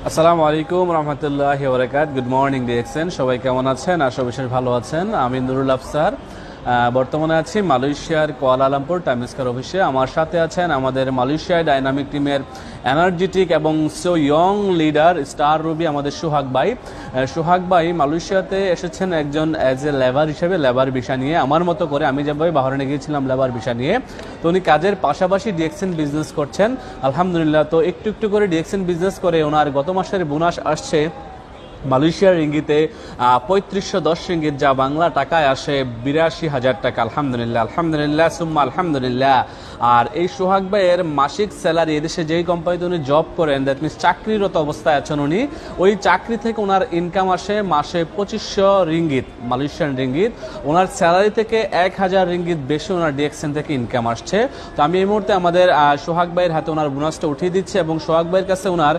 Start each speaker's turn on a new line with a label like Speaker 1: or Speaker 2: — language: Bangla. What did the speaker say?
Speaker 1: আসসালামু আলাইকুম রহমতুল্লাহি ওয়া বারাকাতুহু। গুড মর্নিং দেখছেন সবাই, কেমন আছেন? আশা বিশেষ ভালো আছেন। আমি নুরুল আফসার, বর্তমানে আছি মালয়েশিয়ার কুয়ালালামপুর টাইম স্কয়ার অফিসে। আমার সাথে আছেন আমাদের মালয়েশিয়া ডাইনামিক টিমের এনার্জেটিক এবং so young leader star Ruby আমাদের সোহাগ ভাই। সোহাগ ভাই মালয়েশিয়াতে এসেছেন একজন অ্যাজ এ লেবার হিসেবে, লেবার ভিসা নিয়ে। আমার মতো করে আমি যেভাবে বাহরাইনে গিয়েছিলাম লেবার ভিসা নিয়ে, তো উনি কাজের পাশাপাশি ডিএক্সএন বিজনেস করছেন আলহামদুলিল্লাহ। তো একটু একটু করে ডিএক্সএন বিজনেস করে ওনার গত মাসের বোনাস আসছে মালয়েশিয়ার রিঙ্গিতে ৩৫১০ রিঙ্গিত, যা বাংলা টাকায় আসে ৮২,০০০ টাকা। আলহামদুলিল্লাহ আলহামদুলিল্লাহ সুম্মা আলহামদুলিল্লাহ। আর এই সোহাগ ভাইয়ের মাসিক স্যালারি, এদেশে যেই কোম্পানিতে উনি জব করেন, দ্যাট মিনস চাকরিরত অবস্থায় আছেন উনি, ওই চাকরি থেকে ওনার ইনকাম আসে মাসে ২৫০০ রিঙ্গিত, মালয়েশিয়ান রিঙ্গিত। ওনার স্যালারি থেকে ১,০০০ রিঙ্গিত বেশি ওনার ডিএক্সএন থেকে ইনকাম আসছে। তো আমি এই মুহূর্তে আমাদের সোহাগ ভাইয়ের হাতে ওনার বোনাসটা উঠিয়ে দিচ্ছি এবং সোহাগ ভাইয়ের কাছে ওনার